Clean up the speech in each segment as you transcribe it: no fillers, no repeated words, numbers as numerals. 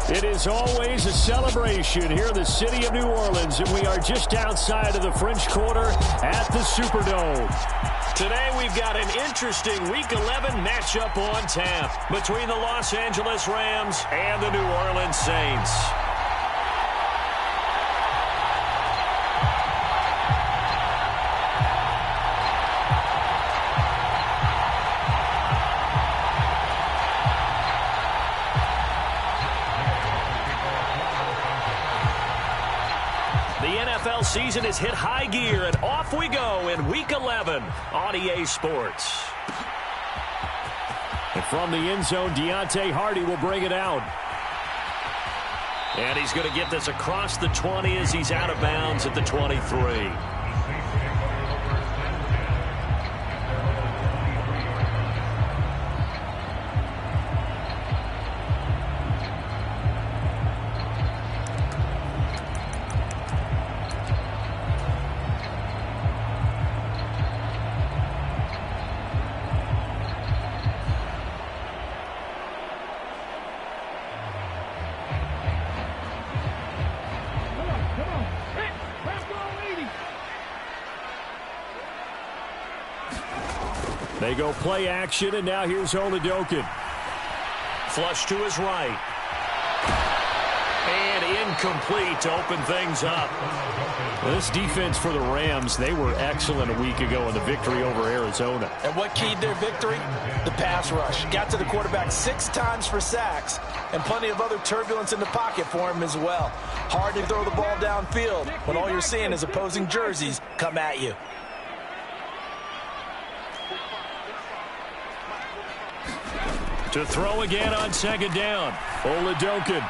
It is always a celebration here in the city of New Orleans, and we are just outside of the French Quarter at the Superdome. Today we've got an interesting Week 11 matchup on tap between the Los Angeles Rams and the New Orleans Saints. NFL season has hit high gear, and off we go in Week 11 on EA Sports. And from the end zone, Deontay Hardy will bring it out. And he's going to get this across the 20 as he's out of bounds at the 23. They go play action, and now here's Joeboy1469. Flush to his right. And incomplete to open things up. This defense for the Rams, they were excellent a week ago in the victory over Arizona. And what keyed their victory? The pass rush. Got to the quarterback 6 times for sacks, and plenty of other turbulence in the pocket for him as well. Hard to throw the ball downfield when all you're seeing is opposing jerseys come at you. To throw again on second down. Joeboy1469.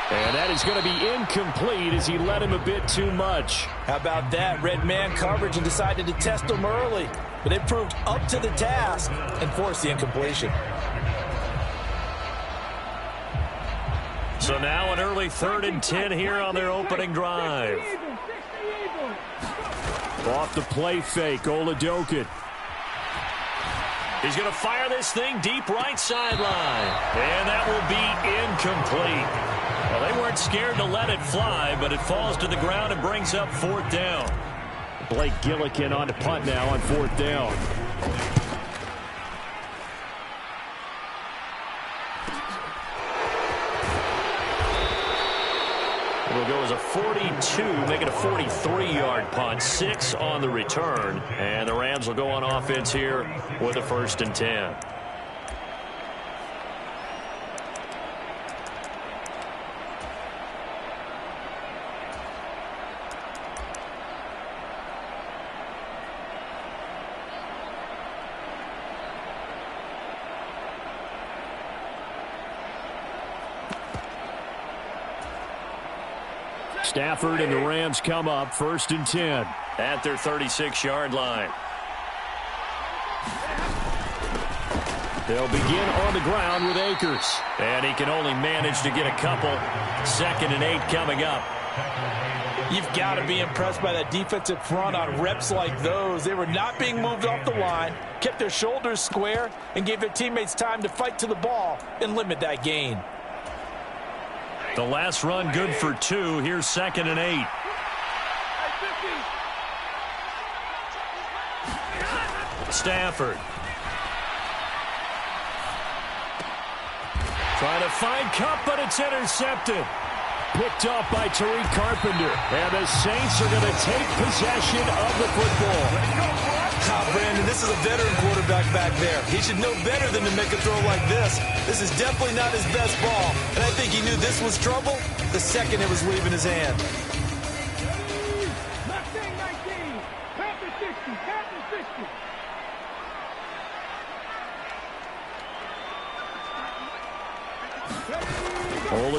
And that is going to be incomplete as he led him a bit too much. How about that? Red man coverage and decided to test him early. But it proved up to the task and forced the incompletion. So now an early 3rd and 10 here on their opening drive. Off the play fake, Joeboy1469. He's going to fire this thing deep right sideline. And that will be incomplete. Well, they weren't scared to let it fly, but it falls to the ground and brings up 4th down. Blake Gillikin on to punt now on 4th down. It'll go as a 42, make it a 43-yard punt. 6 on the return. And the Rams will go on offense here with a 1st and 10. Stafford and the Rams come up 1st and 10 at their 36-yard line. They'll begin on the ground with Akers. And he can only manage to get a couple. 2nd and 8 coming up. You've got to be impressed by that defensive front on reps like those. They were not being moved off the line, kept their shoulders square, and gave their teammates time to fight to the ball and limit that gain. The last run good for 2. Here's 2nd and 8. Stafford. Trying to find Cup, but it's intercepted. Picked off by Tariq Carpenter. And the Saints are going to take possession of the football. Brandon, this is a veteran quarterback back there. He should know better than to make a throw like this. This is definitely not his best ball. And I think he knew this was trouble the second it was leaving his hand.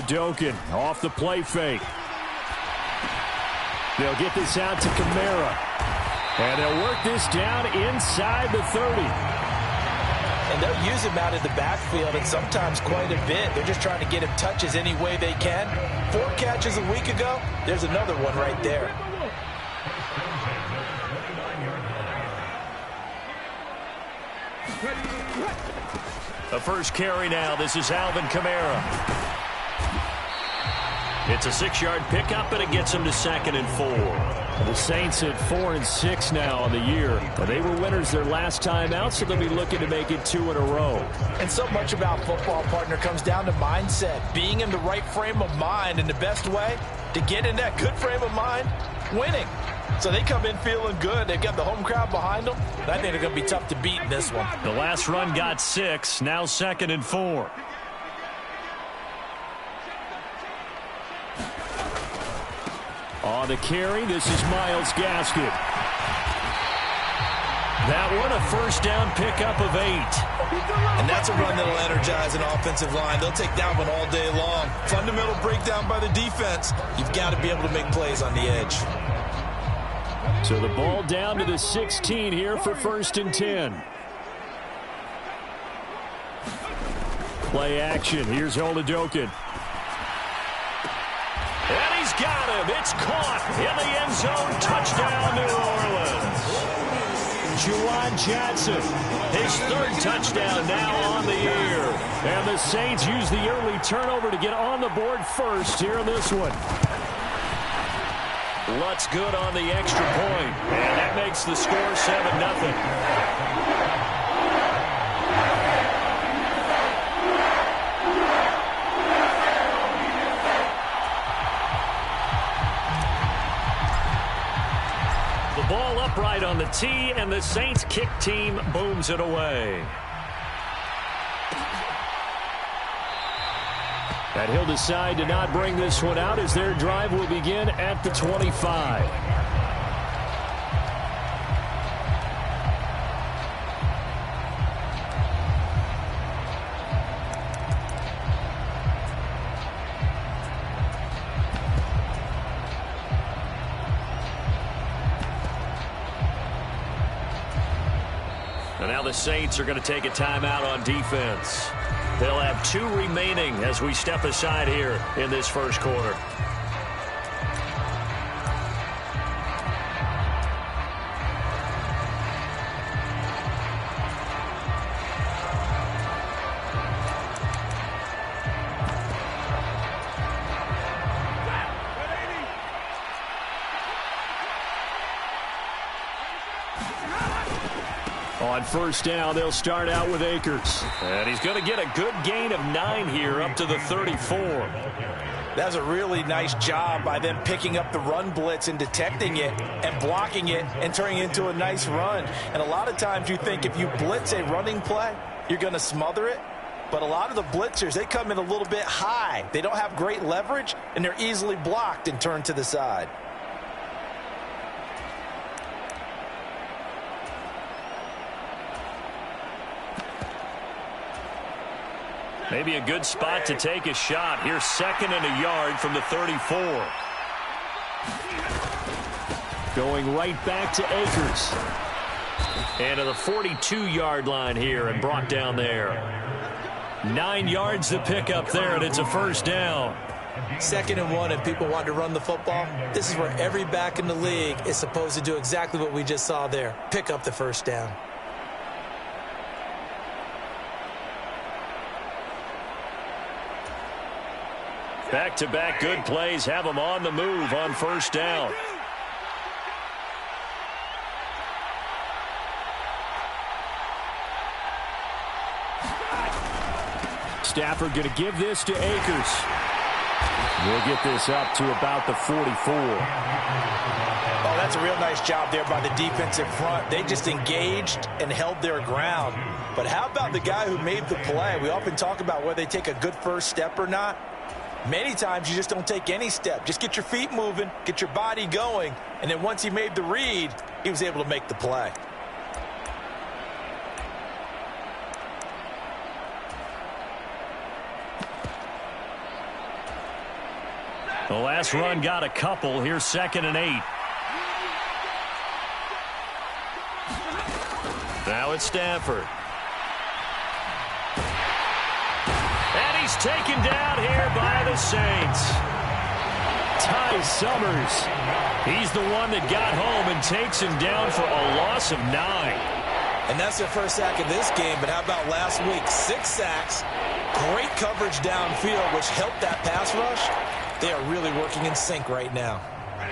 Joeboy1469 off the play fake. They'll get this out to Kamara. And they'll work this down inside the 30. And they'll use him out in the backfield, and sometimes quite a bit. They're just trying to get him touches any way they can. 4 catches a week ago. There's another one right there. The first carry now. This is Alvin Kamara. It's a 6-yard pickup, and it gets him to 2nd and 4. The Saints at 4-6 now on the year. They were winners their last time out, so they'll be looking to make it 2 in a row. And so much about football, partner, comes down to mindset. Being in the right frame of mind, and the best way to get in that good frame of mind, winning. So they come in feeling good. They've got the home crowd behind them. And I think they're going to be tough to beat in this one. The last run got 6. Now 2nd and 4. On the carry, this is Myles Gaskin. That one a first down pickup of 8. And that's a run that'll energize an offensive line. They'll take that one all day long. Fundamental breakdown by the defense. You've got to be able to make plays on the edge. So the ball down to the 16 here for 1st and 10. Play action. Here's Oladokin. And he's got him. It's caught in the end zone. Touchdown, New Orleans. Juwan Johnson, his 3rd touchdown now on the year. And the Saints use the early turnover to get on the board first here in this one. Lutz good on the extra point. And that makes the score 7-0. Ball upright on the tee, and the Saints kick team booms it away. And he'll decide to not bring this one out as their drive will begin at the 25. Now the Saints are going to take a timeout on defense. They'll have 2 remaining as we step aside here in this first quarter. On 1st down, they'll start out with Akers. And he's going to get a good gain of 9 here up to the 34. That's a really nice job by them picking up the run blitz and detecting it and blocking it and turning it into a nice run. And a lot of times you think if you blitz a running play, you're going to smother it. But a lot of the blitzers, they come in a little bit high. They don't have great leverage, and they're easily blocked and turned to the side. Maybe a good spot to take a shot. Here's 2nd and a yard from the 34. Going right back to Akers. And to the 42-yard line here and brought down there. 9 yards to pick up there, and it's a first down. 2nd and 1, and people want to run the football. This is where every back in the league is supposed to do exactly what we just saw there. Pick up the first down. Back-to-back good plays have them on the move on 1st down. Stafford going to give this to Akers. We'll get this up to about the 44. Oh, that's a real nice job there by the defensive front. They just engaged and held their ground. But how about the guy who made the play? We often talk about whether they take a good first step or not. Many times you just don't take any step. Just get your feet moving, get your body going, and then once he made the read, he was able to make the play. The last run got a couple. Here's 2nd and 8. Now it's Stafford. And he's taken down here by the Saints. Ty Summers. He's the one that got home and takes him down for a loss of 9. And that's their first sack of this game, but how about last week? 6 sacks, great coverage downfield, which helped that pass rush. They are really working in sync right now.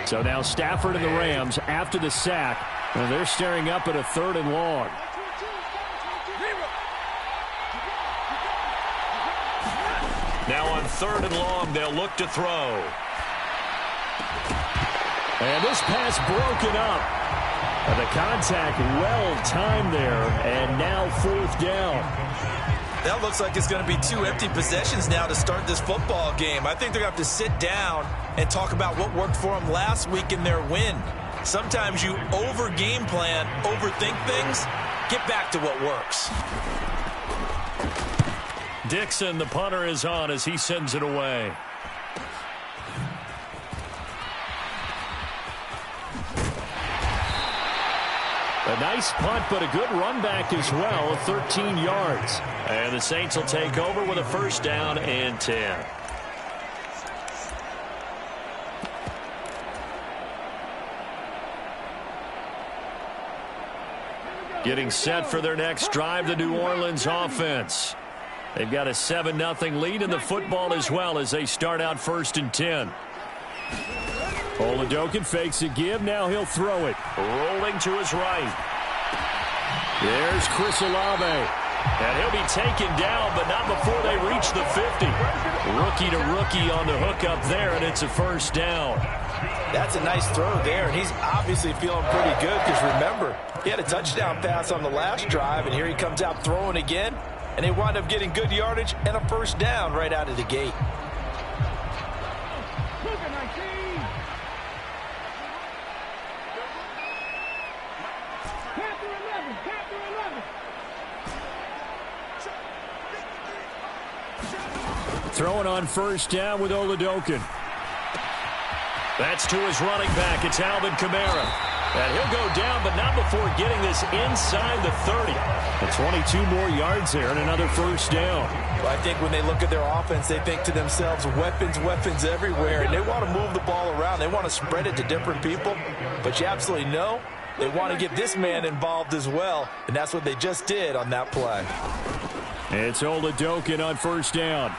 So now Stafford and the Rams after the sack, and they're staring up at a 3rd and long. Now on 3rd and long, they'll look to throw. And this pass broken up. And the contact well-timed there, and now 4th down. That looks like it's going to be 2 empty possessions now to start this football game. I think they're going to have to sit down and talk about what worked for them last week in their win. Sometimes you over-game plan, overthink things. Get back to what works. Dixon, the punter, is on as he sends it away. A nice punt, but a good run back as well, 13 yards. And the Saints will take over with a 1st down and 10. Getting set for their next drive, the New Orleans offense. They've got a 7-0 lead in the football as well as they start out 1st and 10. Oladokin fakes a give. Now he'll throw it. Rolling to his right. There's Chris Olave. And he'll be taken down, but not before they reach the 50. Rookie to rookie on the hook up there, and it's a 1st down. That's a nice throw there, and he's obviously feeling pretty good because, remember, he had a touchdown pass on the last drive, and here he comes out throwing again, and they wind up getting good yardage and a 1st down right out of the gate. Throwing on 1st down with Oladokin. That's to his running back. It's Alvin Kamara. And he'll go down, but not before getting this inside the 30. And 22 more yards there and another 1st down. Well, I think when they look at their offense, they think to themselves, weapons, weapons everywhere. And they want to move the ball around. They want to spread it to different people. But you absolutely know they want to get this man involved as well. And that's what they just did on that play. It's Oladokin on 1st down.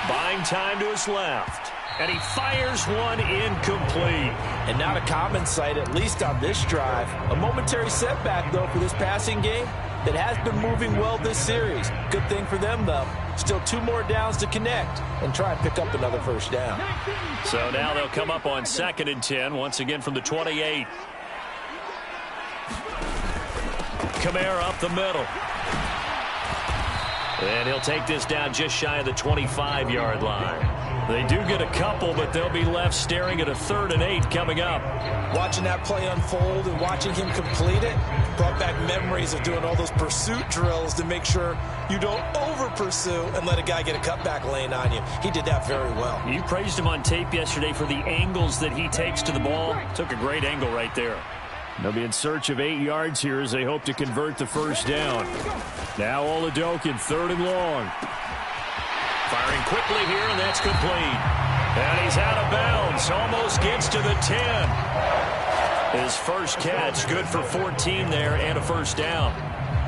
Buying time to his left. And he fires one incomplete. And not a common sight, at least on this drive. A momentary setback, though, for this passing game that has been moving well this series. Good thing for them, though. Still 2 more downs to connect and try and pick up another 1st down. So now they'll come up on 2nd and 10, once again from the 28. Kamara up the middle. And he'll take this down just shy of the 25-yard line. They do get a couple, but they'll be left staring at a 3rd and 8 coming up. Watching that play unfold and watching him complete it brought back memories of doing all those pursuit drills to make sure you don't over-pursue and let a guy get a cutback lane on you. He did that very well. You praised him on tape yesterday for the angles that he takes to the ball. Took a great angle right there. They'll be in search of 8 yards here as they hope to convert the 1st down. Now Oladokin, 3rd and long. Firing quickly here, and that's complete. And he's out of bounds. Almost gets to the 10. His first catch, good for 14 there and a 1st down.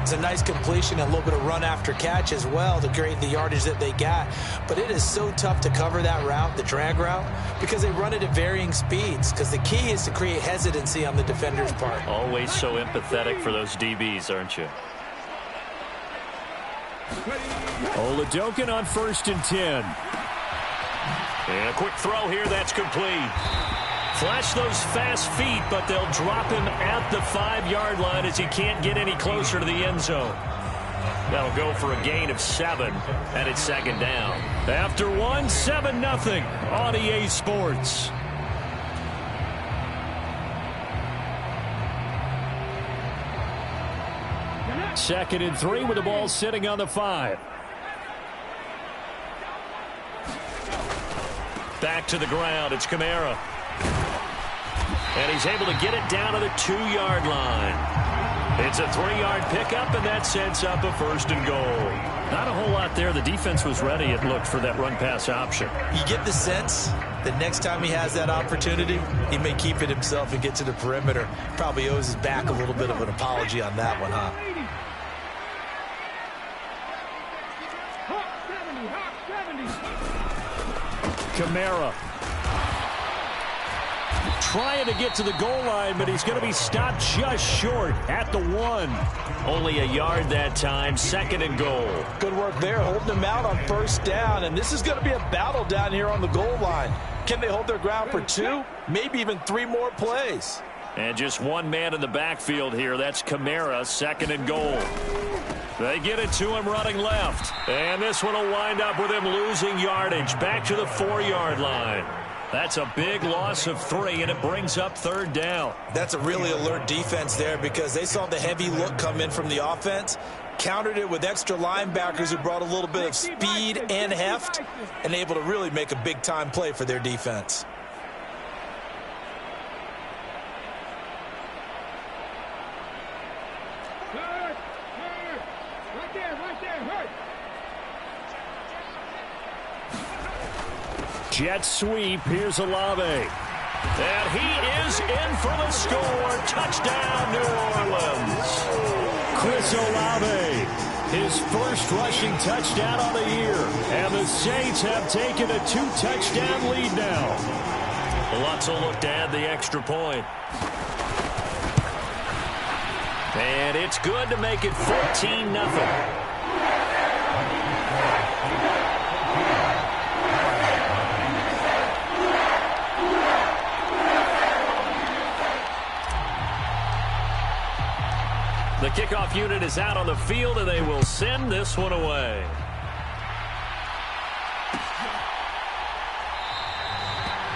It's a nice completion and a little bit of run after catch as well to create the yardage that they got. But it is so tough to cover that route, the drag route, because they run it at varying speeds. Because the key is to create hesitancy on the defender's part. Always so empathetic for those DBs, aren't you? Oladokin on 1st and 10. And a quick throw here, that's complete. Flash those fast feet, but they'll drop him at the 5-yard line as he can't get any closer to the end zone. That'll go for a gain of 7, and it's 2nd down. After 7-0 on EA Sports. Second and 3 with the ball sitting on the 5. Back to the ground. It's Kamara. And he's able to get it down to the 2-yard line. It's a 3-yard pickup, and that sets up a 1st and goal. Not a whole lot there. The defense was ready, it looked, for that run-pass option. You get the sense the next time he has that opportunity, he may keep it himself and get to the perimeter. Probably owes his back a little bit of an apology on that one, huh? Kamara trying to get to the goal line, but he's going to be stopped just short at the 1. Only a yard that time, 2nd and goal. Good work there, holding him out on 1st down, and this is going to be a battle down here on the goal line. Can they hold their ground for 2, maybe even 3 more plays? And just one man in the backfield here. That's Kamara, 2nd and goal. They get it to him running left. And this one will wind up with him losing yardage. Back to the 4-yard line. That's a big loss of 3, and it brings up 3rd down. That's a really alert defense there because they saw the heavy look come in from the offense, countered it with extra linebackers who brought a little bit of speed and heft, and able to really make a big-time play for their defense. Jet sweep. Here's Olave. And he is in for the score. Touchdown, New Orleans. Chris Olave, his first rushing touchdown on the year. And the Saints have taken a 2-touchdown lead now. Lots of look to add the extra point. And it's good to make it 14-0. The kickoff unit is out on the field, and they will send this one away.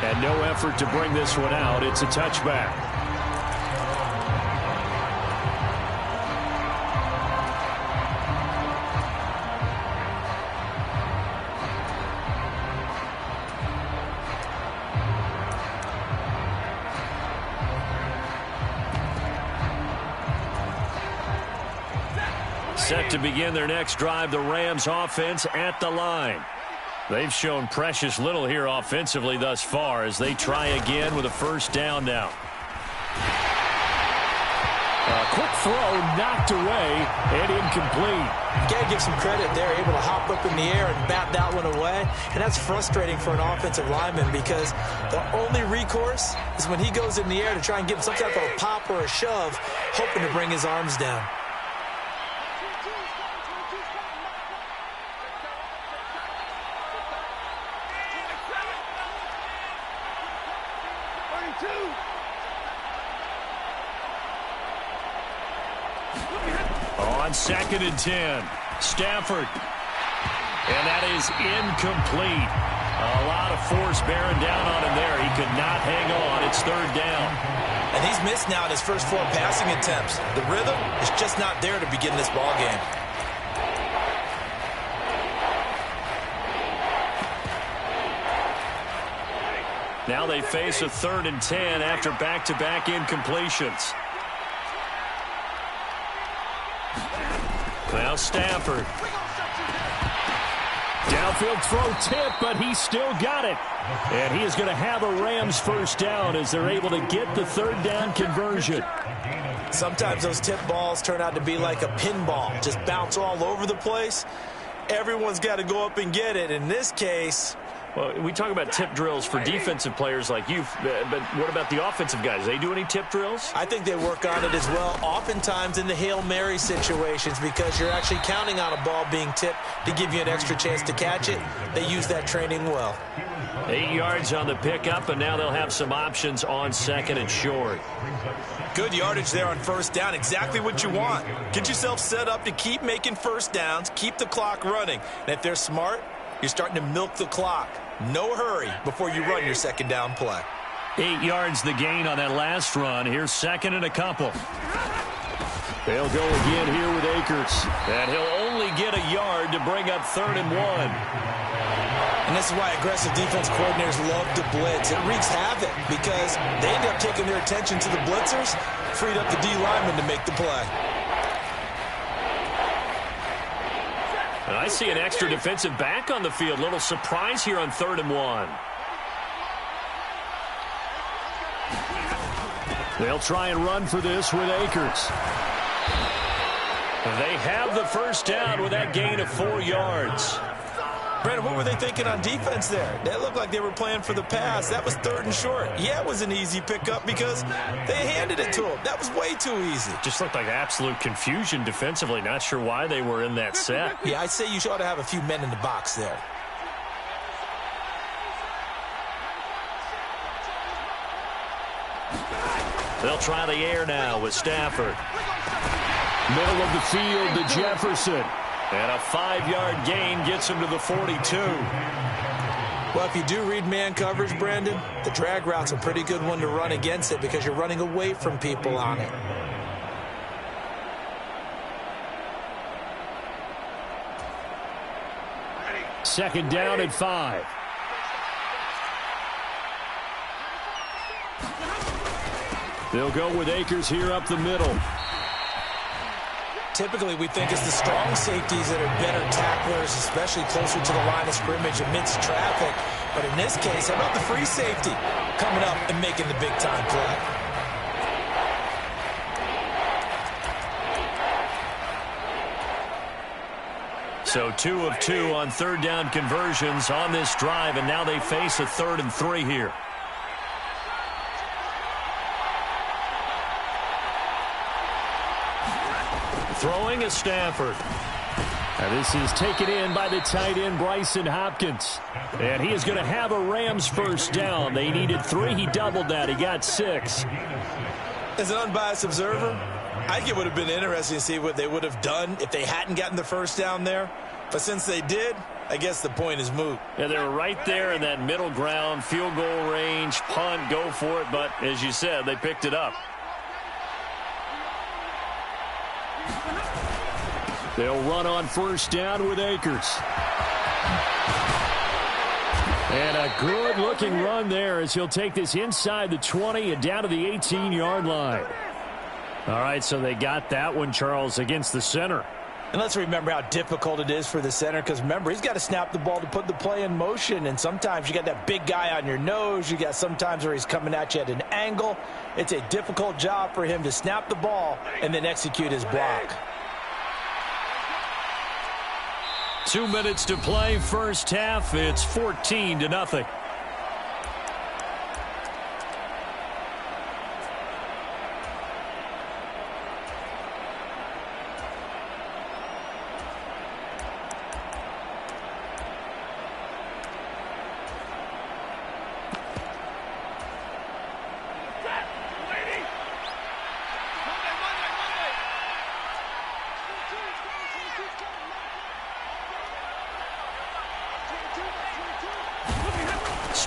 And no effort to bring this one out. It's a touchback. Set to begin their next drive, the Rams offense at the line. They've shown precious little here offensively thus far as they try again with a 1st down now. A quick throw knocked away and incomplete. You got to give some credit. They're able to hop up in the air and bat that one away. And that's frustrating for an offensive lineman because the only recourse is when he goes in the air to try and give some type of a pop or a shove, hoping to bring his arms down. On 2nd and 10, Stafford. And that is incomplete. A lot of force bearing down on him there. He could not hang on. It's 3rd down. And he's missed now in his first 4 passing attempts. The rhythm is just not there to begin this ball game. Now they face a 3rd and 10 after back-to-back incompletions. Now Stafford. Downfield throw tip, but he still got it. And he is going to have a Rams 1st down as they're able to get the 3rd down conversion. Sometimes those tip balls turn out to be like a pinball, just bounce all over the place. Everyone's got to go up and get it. In this case, well, we talk about tip drills for defensive players like you, but what about the offensive guys? They do any tip drills? I think they work on it as well, oftentimes in the Hail Mary situations because you're actually counting on a ball being tipped to give you an extra chance to catch it. They use that training well. 8 yards on the pickup, and now they'll have some options on 2nd and short. Good yardage there on 1st down, exactly what you want. Get yourself set up to keep making 1st downs, keep the clock running. And if they're smart, you're starting to milk the clock. No hurry before you run your 2nd down play. 8 yards the gain on that last run. Here's 2nd and a couple. They'll go again here with Akers. And he'll only get a yard to bring up 3rd and 1. And this is why aggressive defense coordinators love to blitz. It wreaks havoc because they end up taking their attention to the blitzers, freed up the D lineman to make the play. And I see an extra defensive back on the field. Little surprise here on 3rd and 1. They'll try and run for this with Akers. They have the first down with that gain of 4 yards. Brandon, what were they thinking on defense there? They looked like they were playing for the pass. That was 3rd and short. Yeah, it was an easy pickup because they handed it to him. That was way too easy. Just looked like absolute confusion defensively. Not sure why they were in that set. Yeah, I'd say you ought to have a few men in the box there. They'll try the air now with Stafford. Middle of the field to Jefferson. And a 5-yard gain gets him to the 42. Well, if you do read man coverage, Brandon, the drag route's a pretty good one to run against it because you're running away from people on it. Second down and 5. They'll go with Akers here up the middle. Typically, we think it's the strong safeties that are better tacklers, especially closer to the line of scrimmage amidst traffic. But in this case, how about the free safety coming up and making the big-time play? So 2 of 2 on 3rd down conversions on this drive, and now they face a 3rd and 3 here. Throwing is Stafford. And this is taken in by the tight end, Bryson Hopkins. And he is going to have a Rams first down. They needed 3. He doubled that. He got 6. As an unbiased observer, I think it would have been interesting to see what they would have done if they hadn't gotten the first down there. But since they did, I guess the point is moot. Yeah, they were right there in that middle ground, field goal range, punt, go for it. But as you said, they picked it up. They'll run on first down with Akers. And a good-looking run there as he'll take this inside the 20 and down to the 18-yard line. All right, so they got that one, Charles, against the center. And let's remember how difficult it is for the center because, remember, he's got to snap the ball to put the play in motion. And sometimes you got that big guy on your nose. You got sometimes where he's coming at you at an angle. It's a difficult job for him to snap the ball and then execute his block. 2 minutes to play, first half. It's 14-0.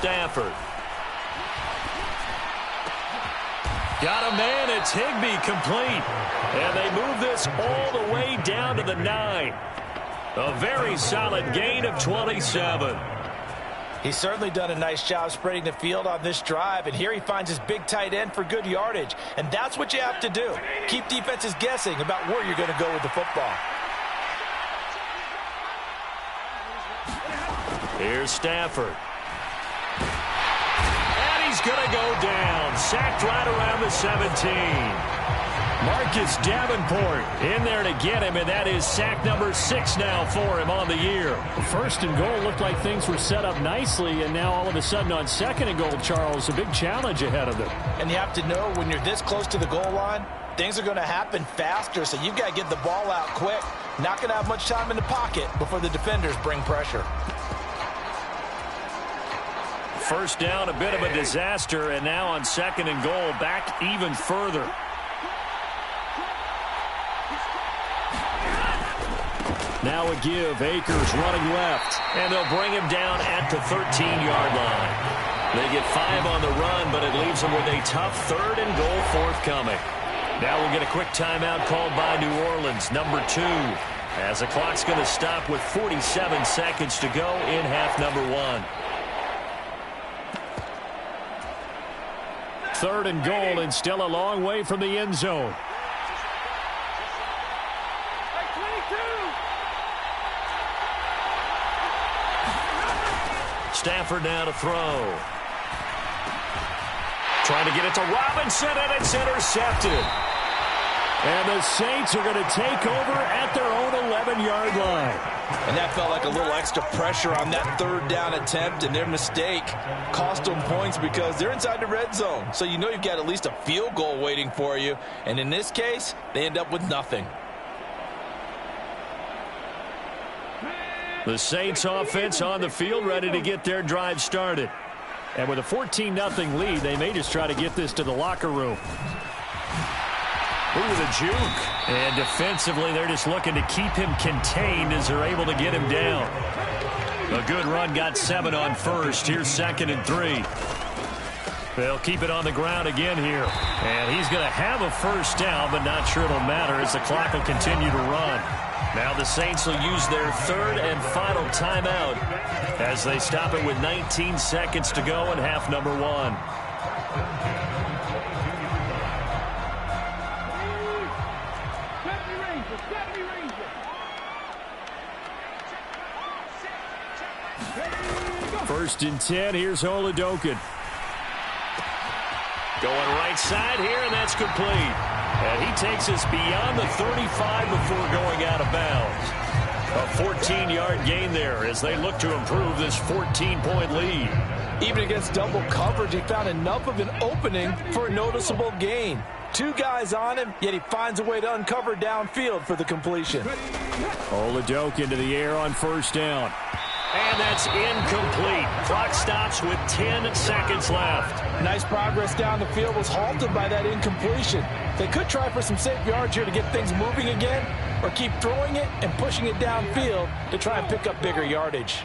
Stafford. Got a man. It's Higbee complete. And they move this all the way down to the 9. A very solid gain of 27. He's certainly done a nice job spreading the field on this drive. And here he finds his big tight end for good yardage. And that's what you have to do. Keep defenses guessing about where you're going to go with the football. Here's Stafford. And he's going to go down. Sacked right around the 17. Marcus Davenport in there to get him, and that is sack number 6 now for him on the year. First and goal looked like things were set up nicely, and now all of a sudden on second and goal, Charles, a big challenge ahead of them. And you have to know when you're this close to the goal line, things are going to happen faster, so you've got to get the ball out quick. Not going to have much time in the pocket before the defenders bring pressure. First down, a bit of a disaster, and now on second and goal, back even further. Now a give. Akers running left. And they'll bring him down at the 13-yard line. They get 5 on the run, but it leaves them with a tough third and goal forthcoming. Now we'll get a quick timeout called by New Orleans, number 2, as the clock's going to stop with 47 seconds to go in half number 1. Third and goal, and still a long way from the end zone. Stafford now to throw. Trying to get it to Robinson, and it's intercepted. And the Saints are going to take over at their own 11-yard line. And that felt like a little extra pressure on that third down attempt, and their mistake cost them points because they're inside the red zone. So you know you've got at least a field goal waiting for you. And in this case, they end up with nothing. The Saints offense on the field, ready to get their drive started. And with a 14-0 lead, they may just try to get this to the locker room. Ooh, the juke. And defensively, they're just looking to keep him contained as they're able to get him down. A good run, got 7 on first. Here's 2nd and 3. They'll keep it on the ground again here. And he's going to have a first down, but not sure it'll matter as the clock will continue to run. Now the Saints will use their third and final timeout as they stop it with 19 seconds to go in half number 1. First and 10, here's Oladokin. Going right side here, and that's complete. And he takes us beyond the 35 before going out of bounds. A 14-yard gain there as they look to improve this 14-point lead. Even against double coverage, he found enough of an opening for a noticeable gain. 2 guys on him, yet he finds a way to uncover downfield for the completion. Oladokin to the air on first down. And that's incomplete. Clock stops with 10 seconds left. Nice progress down the field was halted by that incompletion. They could try for some safe yards here to get things moving again, or keep throwing it and pushing it downfield to try and pick up bigger yardage.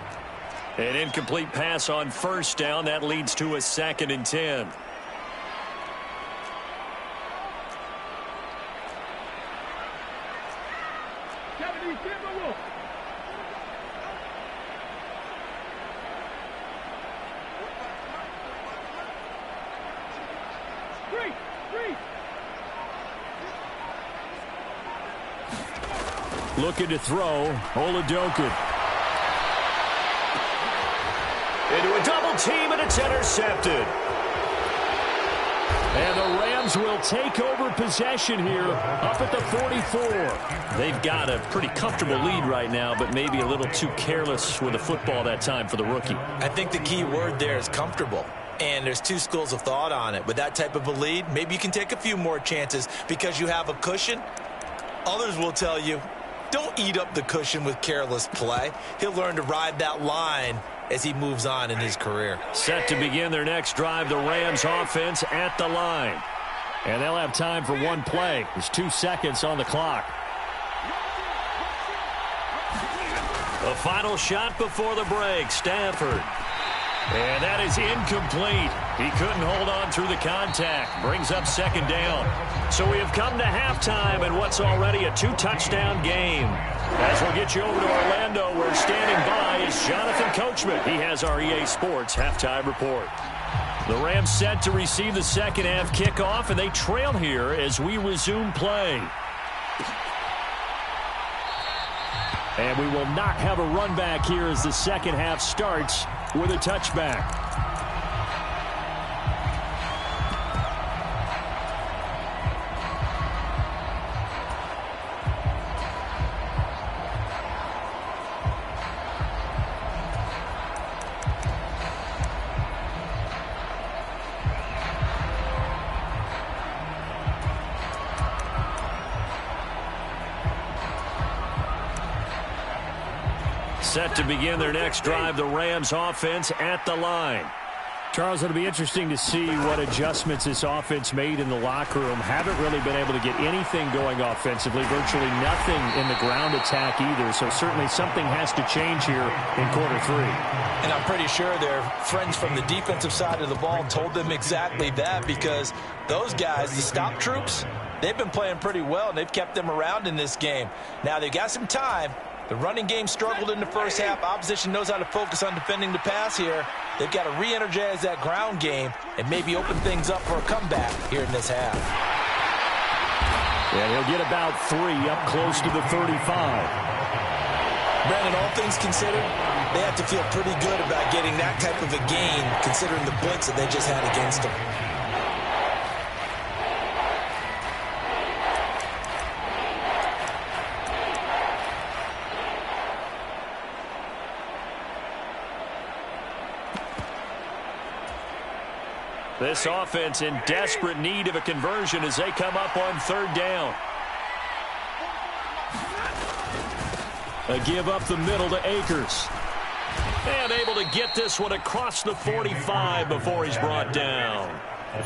An incomplete pass on first down. That leads to a 2nd and 10. Looking to throw, Oladokin. Into a double team, and it's intercepted. And the Rams will take over possession here up at the 44. They've got a pretty comfortable lead right now, but maybe a little too careless with the football that time for the rookie. I think the key word there is comfortable. And there's 2 schools of thought on it. With that type of a lead, maybe you can take a few more chances because you have a cushion. Others will tell you, don't eat up the cushion with careless play. He'll learn to ride that line as he moves on in his career. Set to begin their next drive, the Rams offense at the line. And they'll have time for 1 play. There's 2 seconds on the clock. The final shot before the break, Stafford. And that is incomplete. He couldn't hold on through the contact. Brings up 2nd down. So we have come to halftime in what's already a 2-touchdown game. As we'll get you over to Orlando, where standing by is Jonathan Coachman. He has our EA Sports halftime report. The Rams set to receive the second half kickoff, and they trail here as we resume play. And we will not have a run back here as the second half starts with a touchback. Set to begin their next drive, the Rams offense at the line. Charles, it'll be interesting to see what adjustments this offense made in the locker room. Haven't really been able to get anything going offensively, virtually nothing in the ground attack either. So certainly something has to change here in quarter 3. And I'm pretty sure their friends from the defensive side of the ball told them exactly that, because those guys, the stop troops, they've been playing pretty well, and they've kept them around in this game. Now they've got some time. The running game struggled in the first half. Opposition knows how to focus on defending the pass here. They've got to re-energize that ground game and maybe open things up for a comeback here in this half. And he'll get about 3 up close to the 35. Brandon, all things considered, they have to feel pretty good about getting that type of a gain, considering the blitz that they just had against them. This offense in desperate need of a conversion as they come up on third down. A give up the middle to Akers. And able to get this one across the 45 before he's brought down.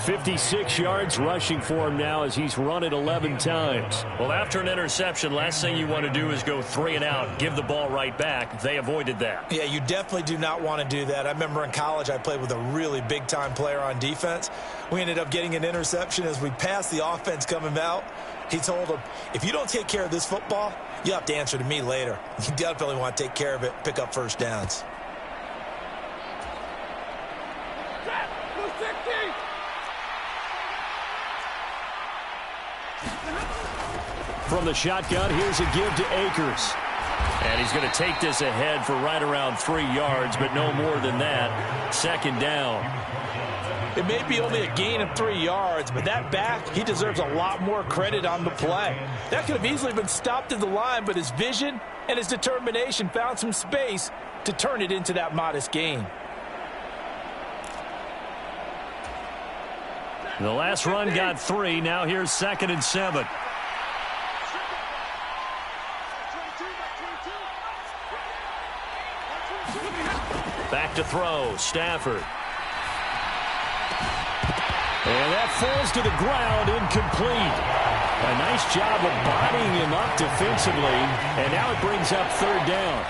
56 yards rushing for him now as he's run it 11 times. Well, after an interception, last thing you want to do is go 3 and out, give the ball right back. They avoided that. Yeah, you definitely do not want to do that. I remember in college I played with a really big-time player on defense. We ended up getting an interception as we passed the offense coming out. He told him, if you don't take care of this football, you have to answer to me later. You definitely want to take care of it, pick up first downs. From the shotgun, here's a give to Akers. And he's going to take this ahead for right around 3 yards, but no more than that. Second down. It may be only a gain of 3 yards, but that back, he deserves a lot more credit on the play. That could have easily been stopped at the line, but his vision and his determination found some space to turn it into that modest gain. The last run got 3. Now here's 2nd and 7. Back to throw, Stafford. And that falls to the ground, incomplete. A nice job of bodying him up defensively, and now it brings up third down.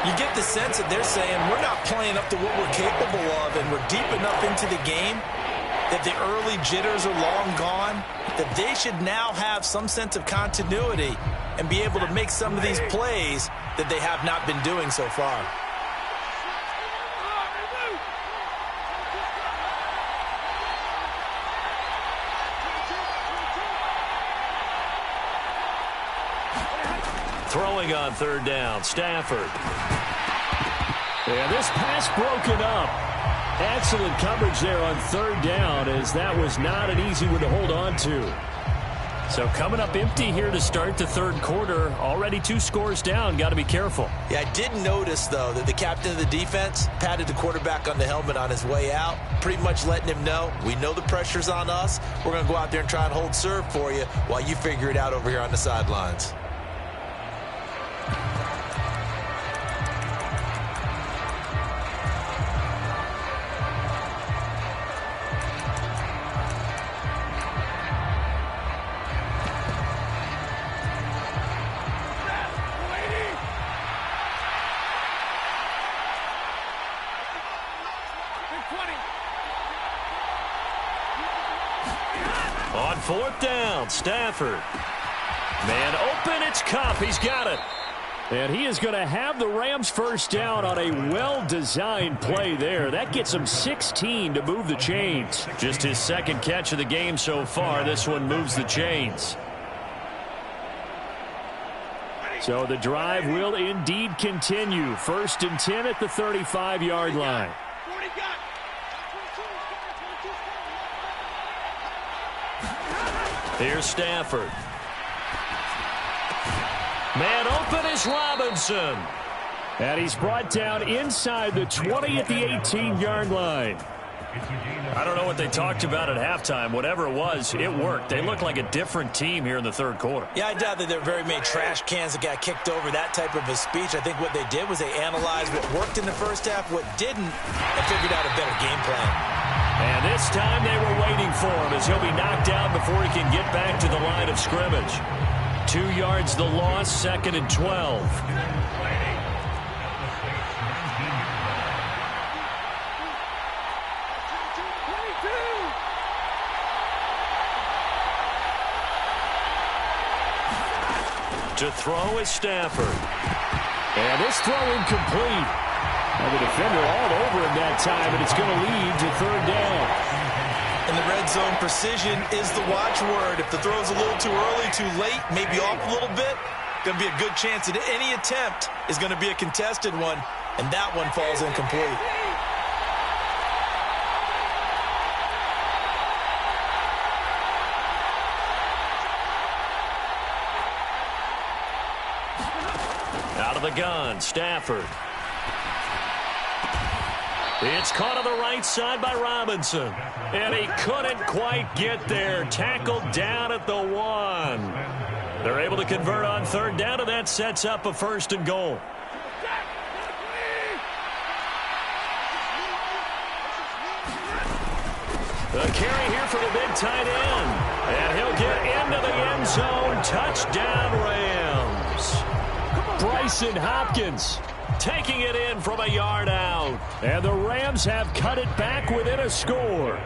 You get the sense that they're saying we're not playing up to what we're capable of, and we're deep enough into the game that the early jitters are long gone, that they should now have some sense of continuity and be able to make some of these plays that they have not been doing so far. Throwing on third down, Stafford. And this pass broken up. Excellent coverage there on third down, as that was not an easy one to hold on to. So coming up empty here to start the third quarter. Already 2 scores down. Got to be careful. Yeah, I did notice, though, that the captain of the defense patted the quarterback on the helmet on his way out, pretty much letting him know, we know the pressure's on us. We're going to go out there and try and hold serve for you while you figure it out over here on the sidelines. On fourth down, Stafford. Man open, it's Kupp. He's got it. And he is going to have the Rams first down on a well-designed play there. That gets him 16 to move the chains. Just his second catch of the game so far. This one moves the chains. So the drive will indeed continue. 1st and 10 at the 35-yard line. Here's Stafford. Man open is Robinson. And he's brought down inside the 20 at the 18-yard line. I don't know what they talked about at halftime. Whatever it was, it worked. They look like a different team here in the third quarter. Yeah, I doubt that there are very many trash cans that got kicked over, that type of a speech. I think what they did was they analyzed what worked in the first half, what didn't, and figured out a better game plan. And this time they were waiting for him as he'll be knocked out before he can get back to the line of scrimmage. 2 yards the loss, 2nd and 12. To throw is Stafford. And this throw incomplete. And the defender all over him that time, and it's going to lead to third down. In the red zone, precision is the watchword. If the throw's a little too early, too late, maybe off a little bit, going to be a good chance that any attempt is going to be a contested one, and that one falls incomplete. Out of the gun, Stafford. It's caught on the right side by Robinson. And he couldn't quite get there. Tackled down at the 1. They're able to convert on third down, and that sets up a 1st and goal. The carry here for the big tight end. And he'll get into the end zone. Touchdown, Rams. Bryson Hopkins taking it in from a yard out. And the Rams have cut it back within a score.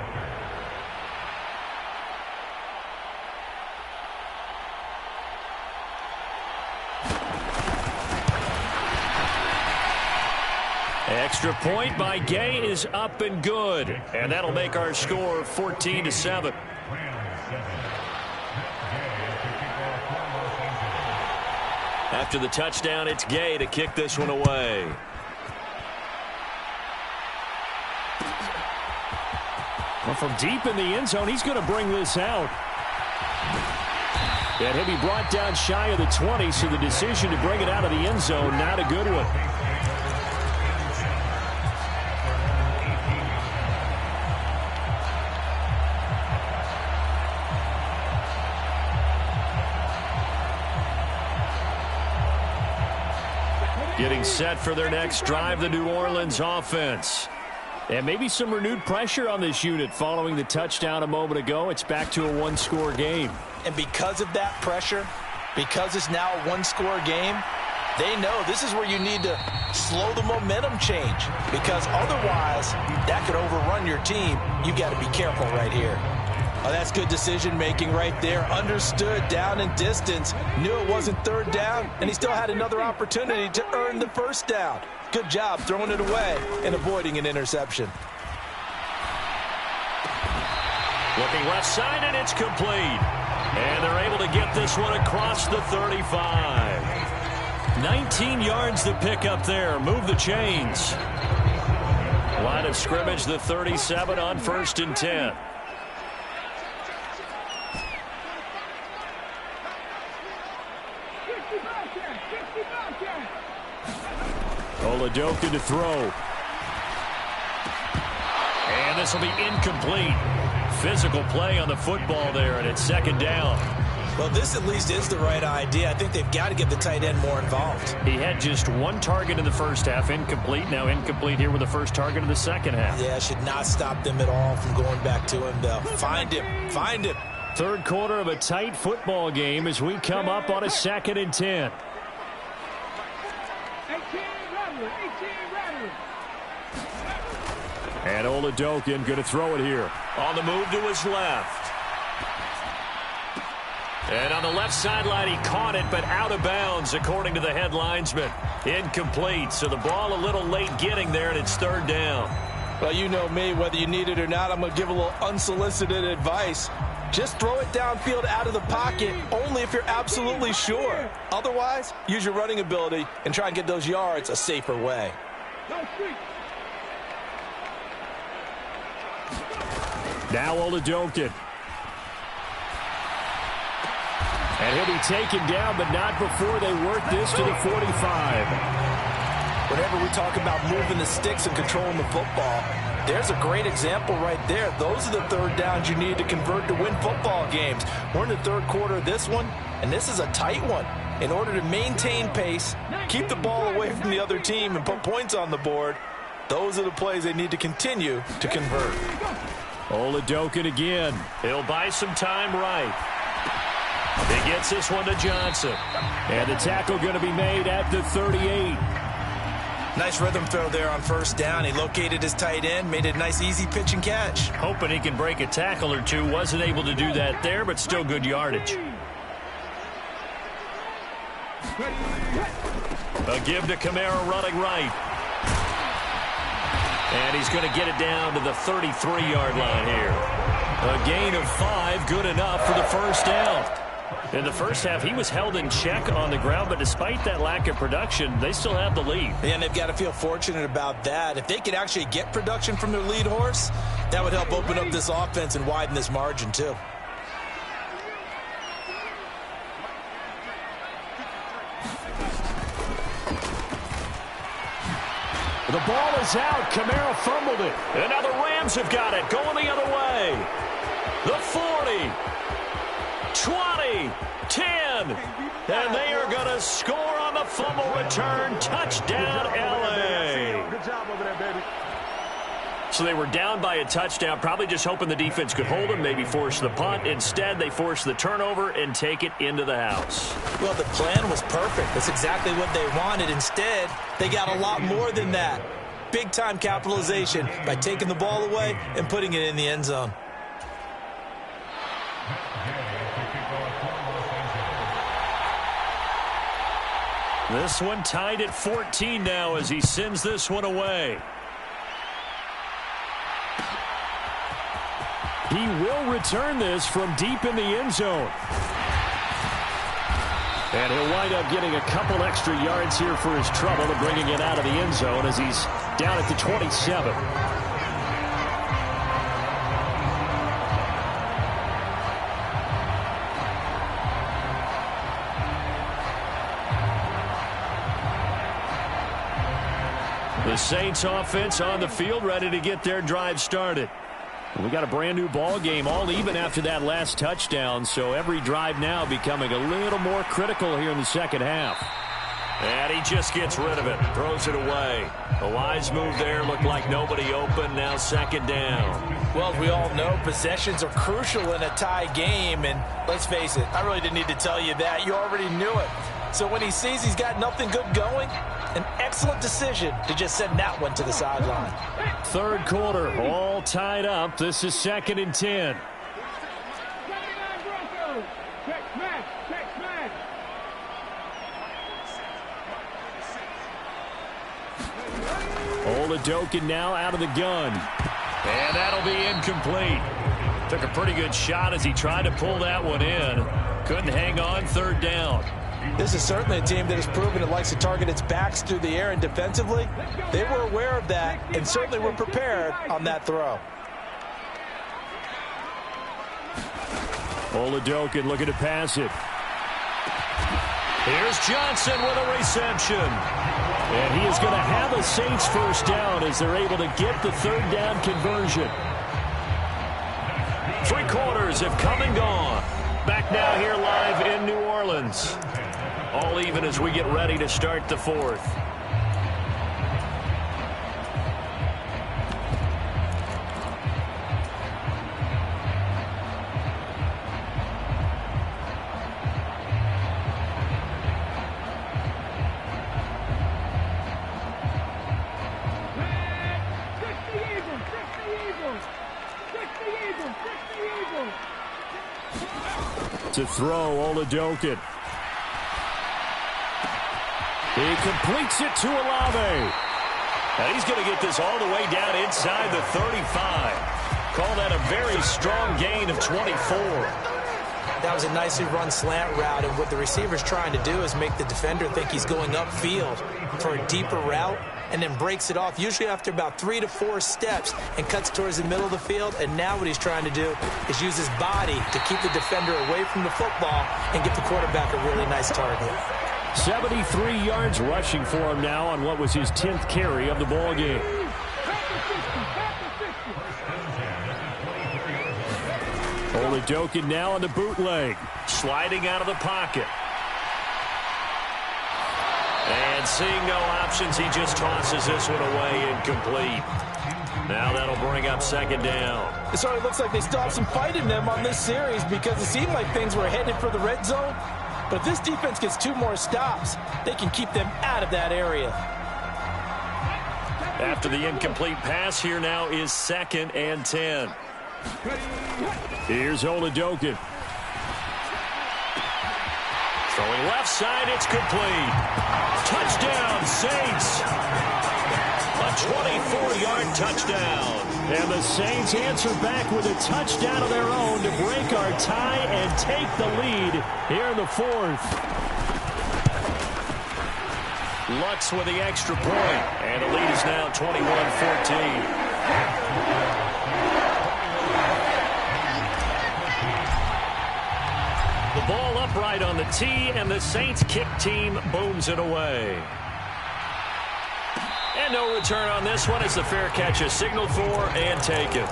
Extra point by Gay is up and good. And that'll make our score 14-7. After the touchdown, it's Gay to kick this one away. Well, from deep in the end zone, he's going to bring this out. And he'll be brought down shy of the 20, so the decision to bring it out of the end zone, not a good one. Getting set for their next drive, the New Orleans offense. And maybe some renewed pressure on this unit following the touchdown a moment ago. It's back to a 1-score game. And because of that pressure, because it's now a 1-score game, they know this is where you need to slow the momentum change. Because otherwise, that could overrun your team. You've got to be careful right here. Oh, that's good decision-making right there. Understood down and distance. Knew it wasn't third down, and he still had another opportunity to earn the 1st down. Good job throwing it away and avoiding an interception. Looking left side, and it's complete. And they're able to get this one across the 35. 19 yards to pick up there. Move the chains. Line of scrimmage, the 37 on 1st and 10. Oladoka to throw. And this will be incomplete. Physical play on the football there, and it's 2nd down. Well, this at least is the right idea. I think they've got to get the tight end more involved. He had just 1 target in the first half, incomplete. Now incomplete here with the first target in the second half. Yeah, should not stop them at all from going back to him, though. Find him. Find him. Third quarter of a tight football game as we come up on a 2nd and 10. And Oladokin going to throw it here. On the move to his left. And on the left sideline, he caught it, but out of bounds, according to the head linesman. Incomplete, so the ball a little late getting there, and it's 3rd down. Well, you know me, whether you need it or not, I'm going to give a little unsolicited advice. Just throw it downfield out of the pocket, only if you're absolutely sure. Otherwise, use your running ability and try and get those yards a safer way. Now Oladokin. And he'll be taken down, but not before they work this to the 45. Whenever we talk about moving the sticks and controlling the football, there's a great example right there. Those are the 3rd downs you need to convert to win football games. We're in the 3rd quarter of this one, and this is a tight one. In order to maintain pace, keep the ball away from the other team, and put points on the board, those are the plays they need to continue to convert. Oladokin again. He'll buy some time right. He gets this one to Johnson. And the tackle going to be made at the 38. Nice rhythm throw there on 1st down. He located his tight end, made a nice easy pitch and catch. Hoping he can break a tackle or two. Wasn't able to do that there, but still good yardage. A give to Kamara running right. And he's going to get it down to the 33-yard line here. A gain of 5, good enough for the 1st down. In the first half, he was held in check on the ground, but despite that lack of production, they still have the lead. And they've got to feel fortunate about that. If they could actually get production from their lead horse, that would help open up this offense and widen this margin, too. The ball is out. Kamara fumbled it. And now the Rams have got it. Going the other way. The 40. 20. 10. And they are going to score on the fumble return. Touchdown, L.A. Good job over there, baby. So they were down by a touchdown, probably just hoping the defense could hold them, maybe force the punt. Instead, they force the turnover and take it into the house. Well, the plan was perfect. That's exactly what they wanted. Instead, they got a lot more than that. Big-time capitalization by taking the ball away and putting it in the end zone. This one tied at 14 now as he sends this one away. He will return this from deep in the end zone. And he'll wind up getting a couple extra yards here for his trouble and bringing it out of the end zone as he's down at the 27. The Saints offense on the field ready to get their drive started. We got a brand new ball game, all even after that last touchdown, so every drive now becoming a little more critical here in the second half. And he just gets rid of it, throws it away. A wise move there, looked like nobody open, now second down. Well, as we all know, possessions are crucial in a tie game, and let's face it, I really didn't need to tell you that. You already knew it. So when he sees he's got nothing good going, an excellent decision to just send that one to the sideline. Third quarter, all tied up. This is 2nd and 10. Joeboy1469 now out of the gun. And that'll be incomplete. Took a pretty good shot as he tried to pull that one in. Couldn't hang on, third down. This is certainly a team that has proven it likes to target its backs through the air, and defensively, they were aware of that and certainly were prepared on that throw. Joeboy looking to pass it. Here's Johnson with a reception. And he is going to have a Saints first down as they're able to get the third down conversion. 3 quarters have come and gone. Back now here live in New Orleans. All even as we get ready to start the fourth. To throw, Joeboy. He completes it to Olave. And he's going to get this all the way down inside the 35. Call that a very strong gain of 24. That was a nicely run slant route, and what the receiver's trying to do is make the defender think he's going upfield for a deeper route, and then breaks it off, usually after about 3 to 4 steps, and cuts towards the middle of the field. And now what he's trying to do is use his body to keep the defender away from the football and get the quarterback a really nice target. 73 yards rushing for him now on what was his 10th carry of the ball game. Joeboy now on the bootleg. Sliding out of the pocket. And seeing no options, he just tosses this one away incomplete. Now that'll bring up second down. It sort of looks like they still have some fight in them on this series, because it seemed like things were headed for the red zone. But if this defense gets 2 more stops, they can keep them out of that area. After the incomplete pass, here now is 2nd and 10. Here's Joeboy. Throwing left side, it's complete. Touchdown, Saints. A 24-yard touchdown. And the Saints answer back with a touchdown of their own to break our tie and take the lead here in the fourth. Lux with the extra point. And the lead is now 21-14. The ball upright on the tee, and the Saints kick team booms it away. And no return on this one as the fair catch is signaled for and taken.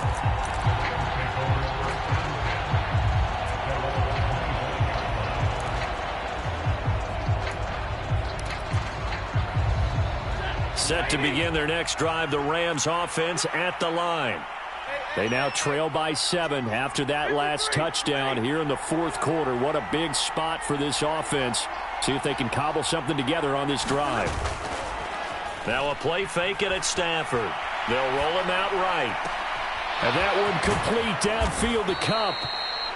Set to begin their next drive, the Rams offense at the line. They now trail by 7 after that last touchdown here in the fourth quarter. What a big spot for this offense. See if they can cobble something together on this drive. Now a play fake it at Stafford. They'll roll him out right. And that one complete downfield to Cup.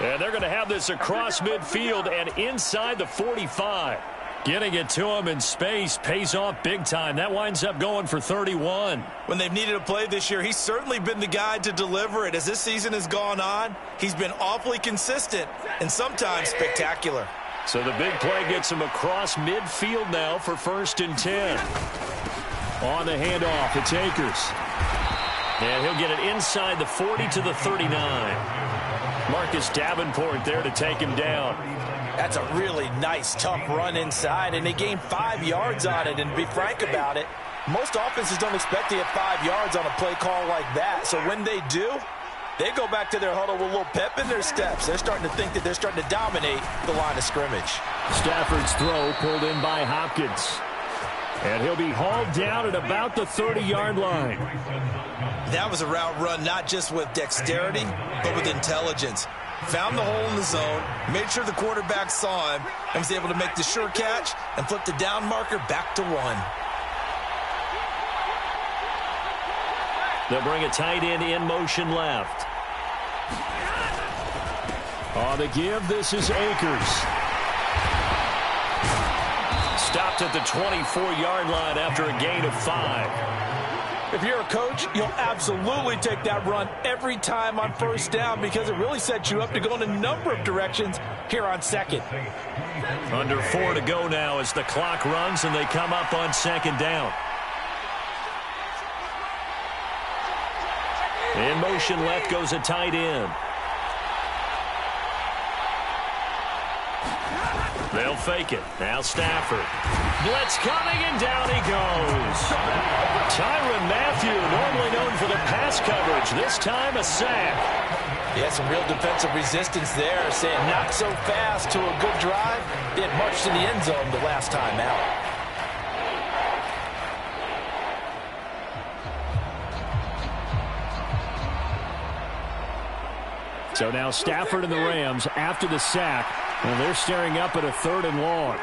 And they're going to have this across midfield and inside the 45. Getting it to him in space pays off big time. That winds up going for 31. When they've needed a play this year, he's certainly been the guy to deliver it. As this season has gone on, he's been awfully consistent and sometimes spectacular. So the big play gets him across midfield now for 1st and 10. On the handoff, it's Akers. And he'll get it inside the 40 to the 39. Marcus Davenport there to take him down. That's a really nice, tough run inside, and they gained 5 yards on it. And to be frank about it, most offenses don't expect to get 5 yards on a play call like that. So when they do, they go back to their huddle with a little pep in their steps. They're starting to think that they're starting to dominate the line of scrimmage. Stafford's throw pulled in by Hopkins. And he'll be hauled down at about the 30-yard line. That was a route run not just with dexterity, but with intelligence. Found the hole in the zone, made sure the quarterback saw him, and was able to make the sure catch and flip the down marker back to 1. They'll bring a tight end in motion left. On the give, this is Akers. Stopped at the 24-yard line after a gain of 5. If you're a coach, you'll absolutely take that run every time on 1st down because it really sets you up to go in a number of directions here on 2nd. Under 4 to go now as the clock runs and they come up on 2nd down. In motion left goes a tight end. They'll fake it. Now Stafford. Blitz coming, and down he goes. Tyrann Mathieu, normally known for the pass coverage. This time a sack. Yeah, some real defensive resistance there, saying not so fast to a good drive. They had marched in the end zone the last time out. So now Stafford and the Rams after the sack, and they're staring up at a 3rd and long.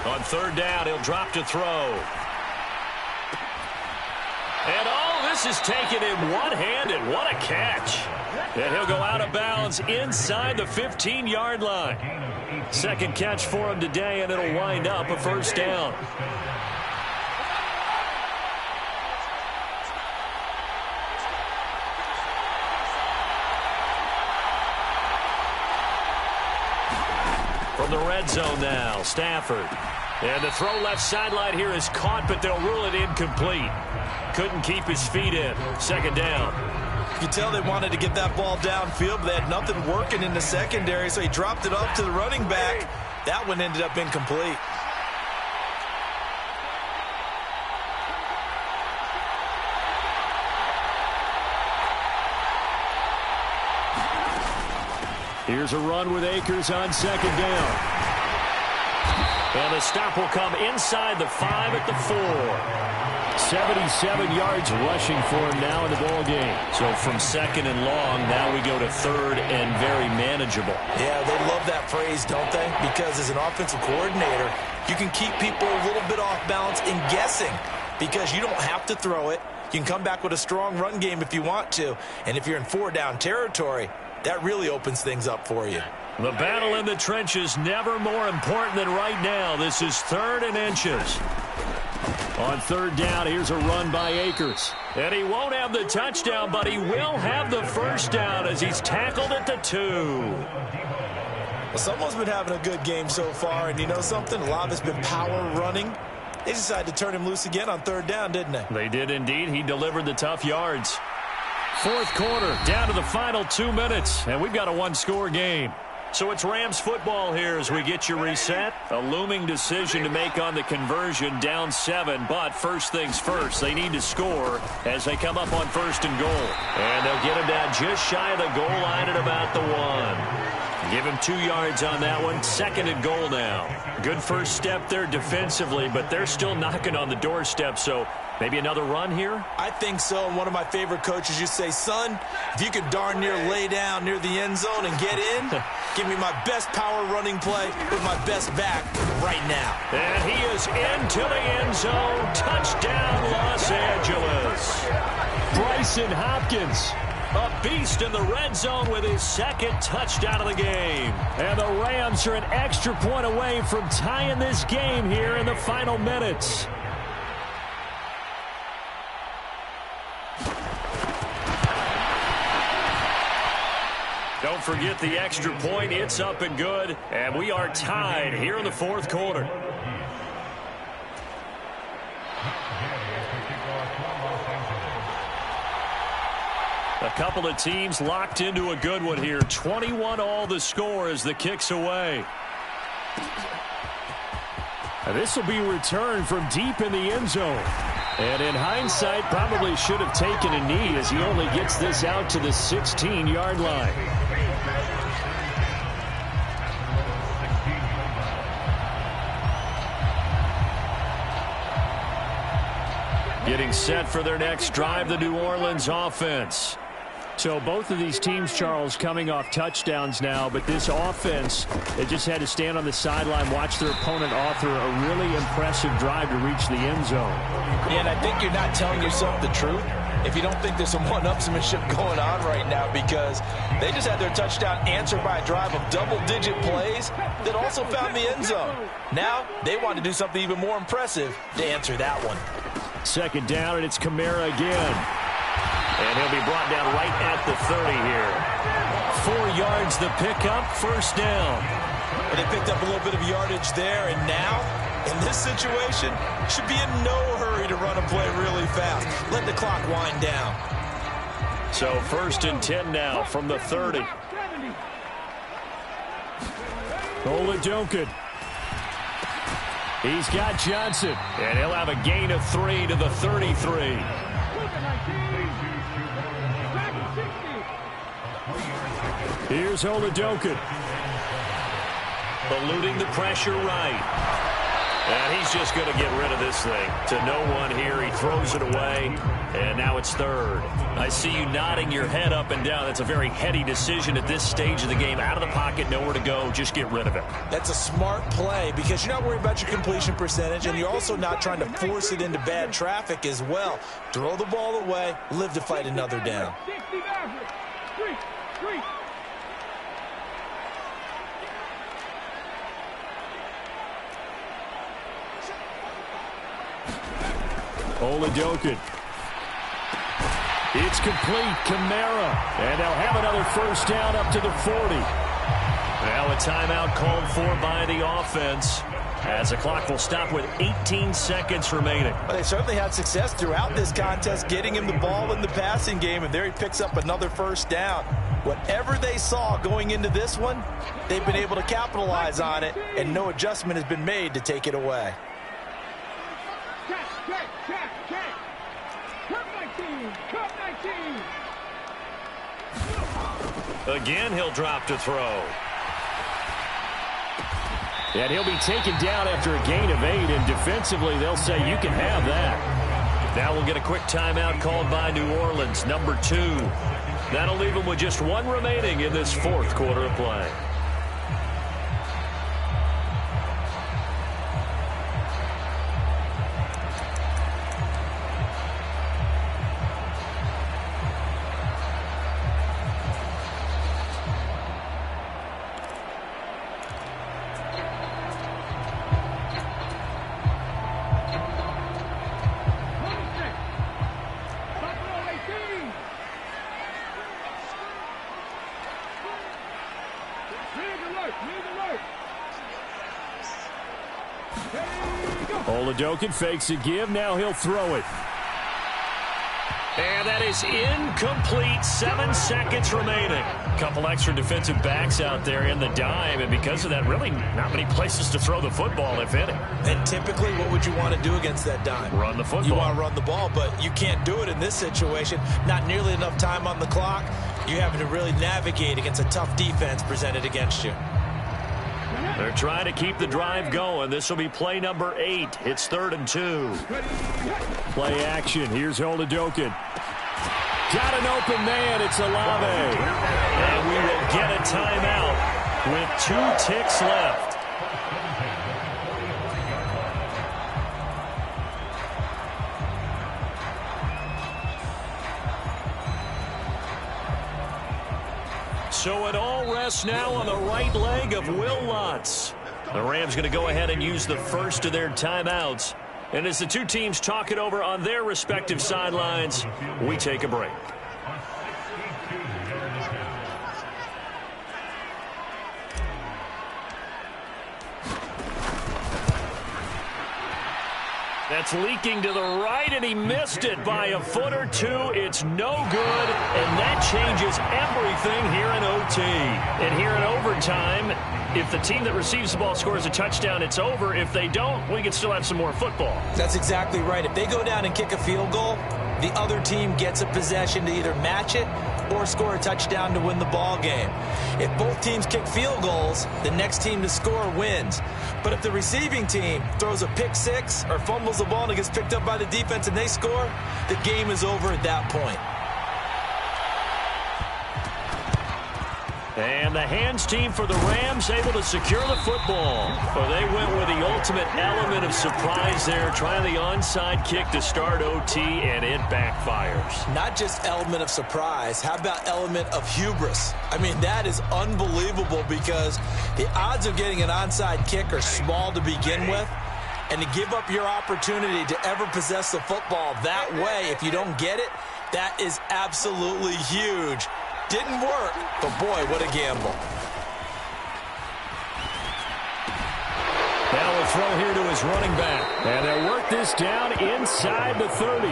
On 3rd down, he'll drop to throw. And this is taken in one-handed. What a catch. And he'll go out of bounds inside the 15-yard line. 2nd catch for him today, and it'll wind up a 1st down. From the red zone now, Stafford. And the throw left sideline here is caught, but they'll rule it incomplete. Couldn't keep his feet in. 2nd down. You can tell they wanted to get that ball downfield, but they had nothing working in the secondary, so he dropped it off to the running back. That one ended up incomplete. Here's a run with Akers on 2nd down. And the stop will come inside the 5 at the 4. 77 yards rushing for him now in the ball game. So from 2nd and long, now we go to 3rd and very manageable. Yeah, they love that phrase, don't they? Because as an offensive coordinator, you can keep people a little bit off balance and guessing because you don't have to throw it. You can come back with a strong run game if you want to. And if you're in 4-down territory, that really opens things up for you. The battle in the trenches never more important than right now. This is 3rd and inches. On 3rd down, here's a run by Akers. And he won't have the touchdown, but he will have the 1st down as he's tackled at the 2. Well, someone's been having a good game so far, and you know something? A lot of it's been power running. They decided to turn him loose again on 3rd down, didn't they? They did indeed. He delivered the tough yards. 4th quarter, down to the final 2 minutes, and we've got a 1-score game. So it's Rams football here as we get you reset. A looming decision to make on the conversion, down 7. But first things first, they need to score as they come up on 1st and goal. And they'll get him down just shy of the goal line at about the 1. Give him 2 yards on that one. 2nd and goal now. Good first step there defensively, but they're still knocking on the doorstep, so maybe another run here? I think so. And one of my favorite coaches used to say, son, if you could darn near lay down near the end zone and get in, give me my best power running play with my best back right now. And he is into the end zone. Touchdown, Los Angeles. Bryson Hopkins, a beast in the red zone with his 2nd touchdown of the game. And the Rams are an extra point away from tying this game here in the final minutes. Don't forget the extra point. It's up and good. And we are tied here in the 4th quarter. A couple of teams locked into a good one here. 21-all the score as the kick's away. This will be returned from deep in the end zone. And in hindsight, probably should have taken a knee as he only gets this out to the 16-yard line. Getting set for their next drive, the New Orleans offense. So both of these teams, Charles, coming off touchdowns now, but this offense, they just had to stand on the sideline, watch their opponent author a really impressive drive to reach the end zone. Yeah, and I think you're not telling yourself the truth if you don't think there's some one-upsmanship going on right now, because they just had their touchdown answered by a drive of double-digit plays that also found the end zone. Now they want to do something even more impressive to answer that one. 2nd down, and it's Kamara again. And he'll be brought down right at the 30 here. 4 yards the pickup, 1st down. And they picked up a little bit of yardage there, and now, in this situation, should be in no hurry to run a play really fast. Let the clock wind down. So 1st and 10 now from the 30. Oladokun. He's got Johnson. And he'll have a gain of 3 to the 33. Here's Oladokun. Eluding the pressure right. And he's just going to get rid of this thing. To no one here. He throws it away. And now it's 3rd. I see you nodding your head up and down. That's a very heady decision at this stage of the game. Out of the pocket, nowhere to go. Just get rid of it. That's a smart play because you're not worried about your completion percentage, and you're also not trying to force it into bad traffic as well. Throw the ball away. Live to fight another down. Oladokun. It's complete. Kamara. And they'll have another 1st down up to the 40. Now a timeout called for by the offense as the clock will stop with 18 seconds remaining. Well, they certainly had success throughout this contest getting him the ball in the passing game, and there he picks up another 1st down. Whatever they saw going into this one, they've been able to capitalize on it, and no adjustment has been made to take it away. Again, he'll drop to throw. And he'll be taken down after a gain of 8, and defensively they'll say you can have that. Now we'll get a quick timeout called by New Orleans, number 2. That'll leave them with just 1 remaining in this 4th quarter of play. Oladokun fakes a give. Now he'll throw it. And that is incomplete. 7 seconds remaining. Couple extra defensive backs out there in the dime, and because of that, really not many places to throw the football, if any. And typically, what would you want to do against that dime? Run the football. You want to run the ball, but you can't do it in this situation. Not nearly enough time on the clock. You're having to really navigate against a tough defense presented against you. They're trying to keep the drive going. This will be play number 8. It's 3rd and 2. Play action. Here's Oladokun. Got an open man. It's Olave. And we will get a timeout with 2 ticks left. So it all rests now on the right leg of Will Lutz. The Rams going to go ahead and use the first of their timeouts. And as the two teams talk it over on their respective sidelines, we take a break. That's leaking to the right, and he missed it by a foot or two. It's no good, and that changes everything here in OT. And here in overtime, if the team that receives the ball scores a touchdown, it's over. If they don't, we can still have some more football. That's exactly right. If they go down and kick a field goal, the other team gets a possession to either match it or score a touchdown to win the ball game. If both teams kick field goals, the next team to score wins. But if the receiving team throws a pick six or fumbles the ball and it gets picked up by the defense and they score, the game is over at that point. And the hands team for the Rams able to secure the football. Well, they went with the ultimate element of surprise there, trying the onside kick to start OT, and it backfires. Not just element of surprise, how about element of hubris? I mean, that is unbelievable because the odds of getting an onside kick are small to begin with. And to give up your opportunity to ever possess the football that way, if you don't get it, that is absolutely huge. Didn't work, but boy, what a gamble. Now a throw here to his running back. And they'll work this down inside the 30.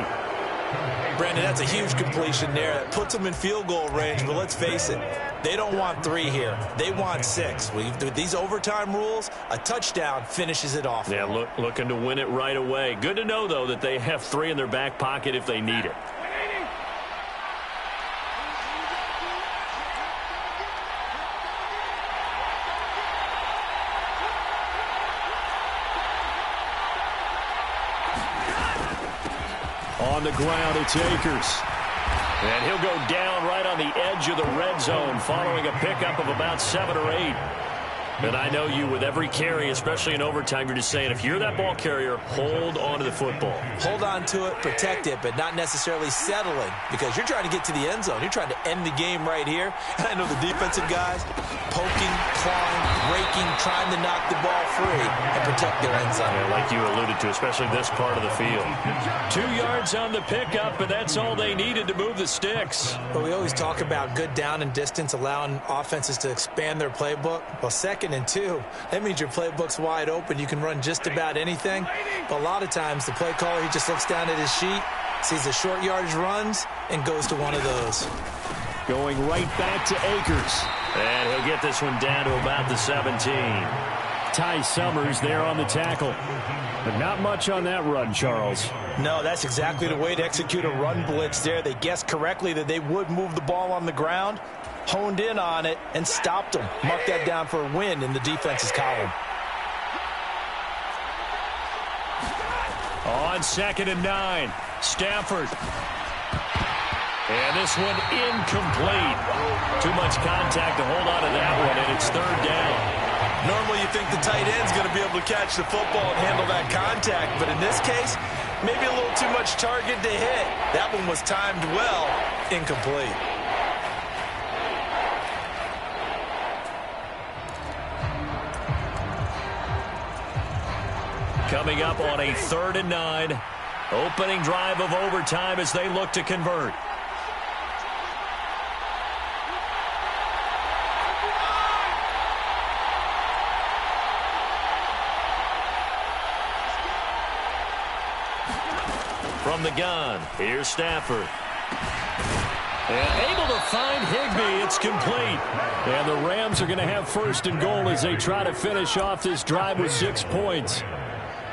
Brandon, that's a huge completion there. That puts them in field goal range, but let's face it, they don't want 3 here. They want 6. With these overtime rules, a touchdown finishes it off. Yeah, looking to win it right away. Good to know, though, that they have 3 in their back pocket if they need it. On the ground, it's Akers. And he'll go down right on the edge of the red zone following a pickup of about 7 or 8. And I know you, with every carry, especially in overtime, you're just saying, if you're that ball carrier, hold on to the football. Hold on to it, protect it, but not necessarily settling, because you're trying to get to the end zone. You're trying to end the game right here. And I know the defensive guys poking, clawing, raking, trying to knock the ball free and protect their end zone. Yeah, like you alluded to, especially this part of the field. 2 yards on the pickup, but that's all they needed to move the sticks. But we always talk about good down and distance, allowing offenses to expand their playbook. Well, 2nd and 2, that means your playbook's wide open. You can run just about anything. But a lot of times, the play caller, he just looks down at his sheet, sees the short yardage runs, and goes to one of those. Going right back to Akers. And he'll get this one down to about the 17. Ty Summers there on the tackle. But not much on that run, Charles. No, that's exactly the way to execute a run blitz there. They guessed correctly that they would move the ball on the ground, honed in on it, and stopped them. Mark that down for a win in the defense's column. On 2nd and 9, Stafford. And this one incomplete. Too much contact to hold on to that one, and it's 3rd down. Normally you think the tight end's going to be able to catch the football and handle that contact, but in this case, maybe a little too much target to hit. That one was timed well, incomplete. Coming up on a 3rd and 9. Opening drive of overtime as they look to convert. From the gun, here's Stafford. And able to find Higbee. It's complete. And the Rams are going to have first and goal as they try to finish off this drive with 6 points.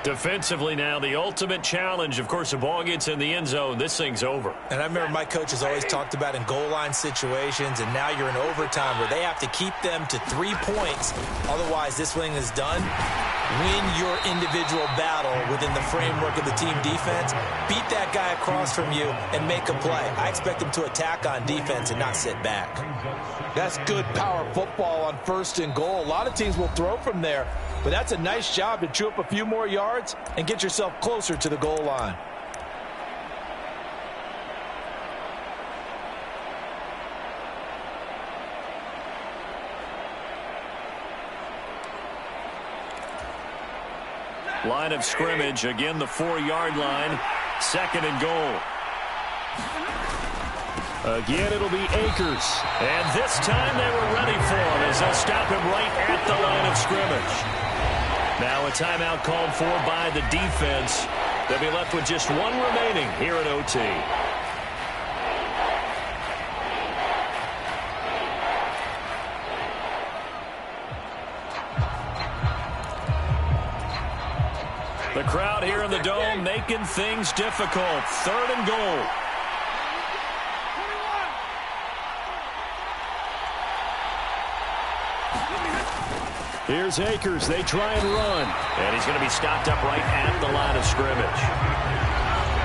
Defensively now, the ultimate challenge. Of course, the ball gets in the end zone. This thing's over. And I remember my coach has always talked about in goal line situations, and now you're in overtime where they have to keep them to 3 points. Otherwise, this thing is done. Win your individual battle within the framework of the team defense. Beat that guy across from you and make a play. I expect him to attack on defense and not sit back. That's good power football on first and goal. A lot of teams will throw from there, but that's a nice job to chew up a few more yards and get yourself closer to the goal line. Line of scrimmage, again the 4-yard line, second and goal. Again, it'll be Akers. And this time they were ready for him as they'll stop him right at the line of scrimmage. Now a timeout called for by the defense. They'll be left with just one remaining here at OT. The crowd here in the Dome making things difficult. Third and goal. Here's Akers. They try and run. And he's going to be stopped up right at the line of scrimmage.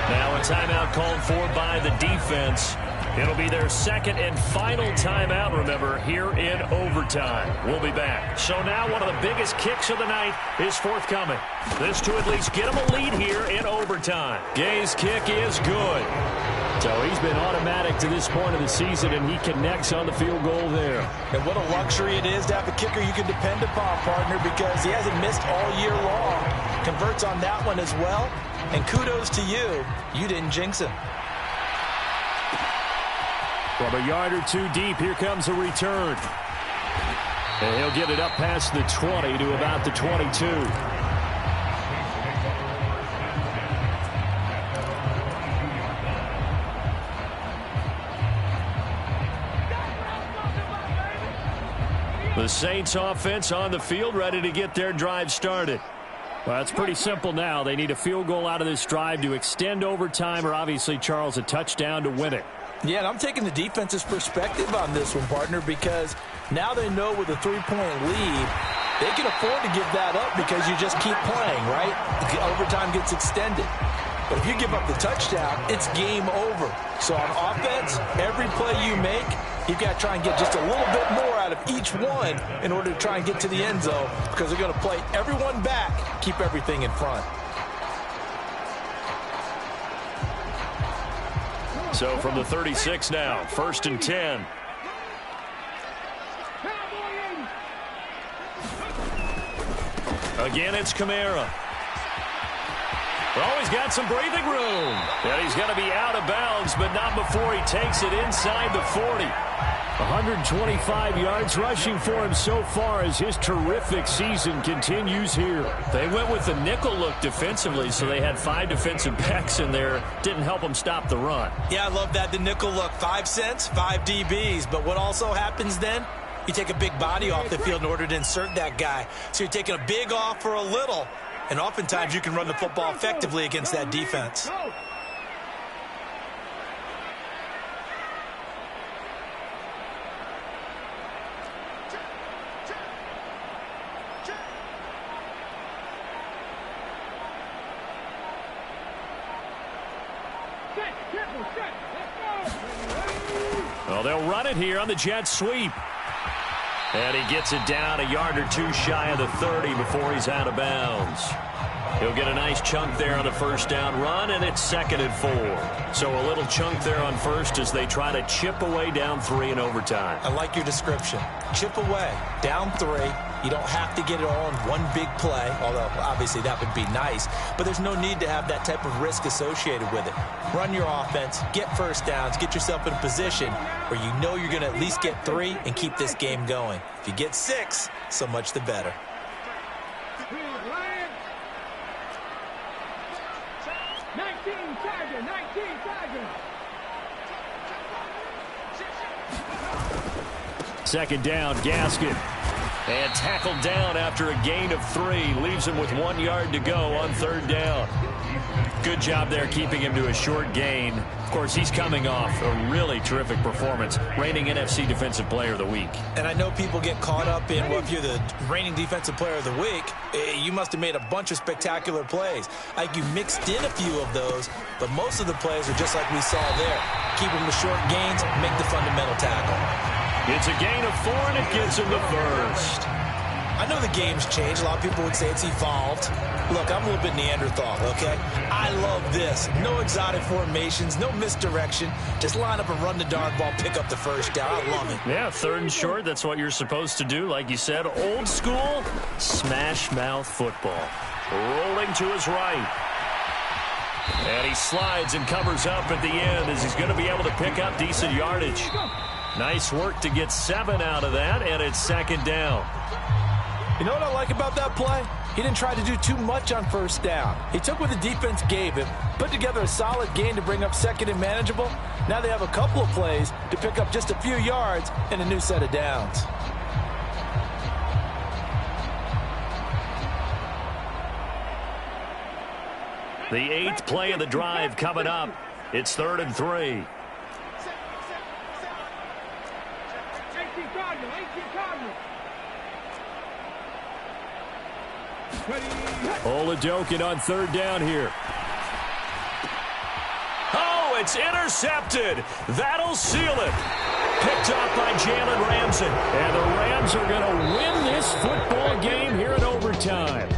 Now a timeout called for by the defense. It'll be their second and final timeout, remember, here in overtime. We'll be back. So now one of the biggest kicks of the night is forthcoming. This to at least get them a lead here in overtime. Gay's kick is good. So he's been automatic to this point of the season, and he connects on the field goal there. And what a luxury it is to have a kicker you can depend upon, partner, because he hasn't missed all year long. Converts on that one as well. And kudos to you. You didn't jinx him. From a yard or two deep, here comes a return. And he'll get it up past the 20 to about the 22. The Saints offense on the field, ready to get their drive started. Well, it's pretty simple now. They need a field goal out of this drive to extend overtime, or obviously, Charles, a touchdown to win it. Yeah, and I'm taking the defense's perspective on this one, partner, because now they know with a 3-point lead, they can afford to give that up because you just keep playing, right? Overtime gets extended. But if you give up the touchdown, it's game over. So on offense, every play you make, you've got to try and get just a little bit more out of each one in order to try and get to the end zone, because they're going to play everyone back, keep everything in front. So from the 36 now, first and 10. Again, it's Kamara. Well, he's got some breathing room. And he's going to be out of bounds, but not before he takes it inside the 40. 125 yards rushing for him so far as his terrific season continues here. They went with the nickel look defensively, so they had 5 defensive backs in there. Didn't help them stop the run. Yeah, I love that, the nickel look. 5 cents, 5 DBs. But what also happens then? You take a big body off the field in order to insert that guy. So you're taking a big off for a little. And oftentimes you can run the football effectively against that defense. Well, they'll run it here on the jet sweep. And he gets it down a yard or two shy of the 30 before he's out of bounds. He'll get a nice chunk there on the first down run, and it's second and 4. So a little chunk there on first as they try to chip away down 3 in overtime. I like your description. Chip away, down 3. You don't have to get it all in one big play, although obviously that would be nice. But there's no need to have that type of risk associated with it. Run your offense, get first downs, get yourself in a position where you know you're going to at least get 3 and keep this game going. If you get 6, so much the better. Second down, Gaskin. And tackled down after a gain of 3. Leaves him with 1 yard to go on third down. Good job there keeping him to a short gain. Of course, he's coming off a really terrific performance, reigning NFC Defensive Player of the Week. And I know people get caught up in, well, if you're the reigning Defensive Player of the Week, you must have made a bunch of spectacular plays. Like you mixed in a few of those, but most of the plays are just like we saw there. Keep them to short gains, make the fundamental tackle. It's a gain of 4, and it gets him the first. I know the game's changed. A lot of people would say it's evolved. Look, I'm a little bit Neanderthal, okay? I love this. No exotic formations, no misdirection. Just line up and run the darn ball, pick up the first down. I love it. Yeah, 3rd and short. That's what you're supposed to do. Like you said, old school smash mouth football. Rolling to his right. And he slides and covers up at the end as he's going to be able to pick up decent yardage. Nice work to get 7 out of that, and it's second down. You know what I like about that play? He didn't try to do too much on first down. He took what the defense gave him, put together a solid gain to bring up second and manageable. Now they have a couple of plays to pick up just a few yards and a new set of downs. The 8th play of the drive coming up. It's 3rd and 3. Oladokin on third down here. Oh, it's intercepted. That'll seal it. Picked up by Jalen Ramsey. And the Rams are going to win this football game here in overtime.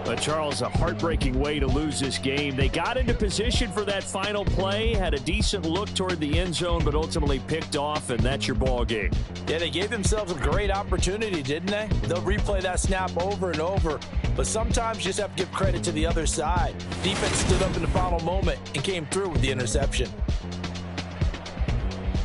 But, Charles, a heartbreaking way to lose this game. They got into position for that final play, had a decent look toward the end zone, but ultimately picked off, and that's your ball game. Yeah, they gave themselves a great opportunity, didn't they? They'll replay that snap over and over, but sometimes you just have to give credit to the other side. Defense stood up in the final moment and came through with the interception.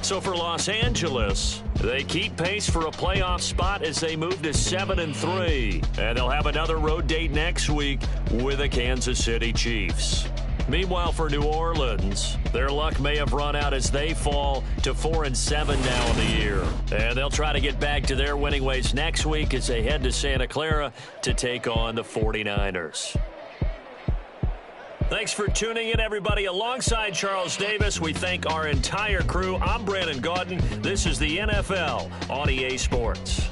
So for Los Angeles, they keep pace for a playoff spot as they move to 7-3. And they'll have another road date next week with the Kansas City Chiefs. Meanwhile, for New Orleans, their luck may have run out as they fall to 4-7 now in the year. And they'll try to get back to their winning ways next week as they head to Santa Clara to take on the 49ers. Thanks for tuning in, everybody. Alongside Charles Davis, we thank our entire crew. I'm Brandon Gaudin. This is the NFL on EA Sports.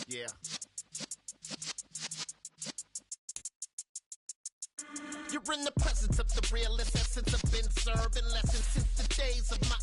Yeah. You're in the presence of the realest essence. I've been serving lessons since the days of my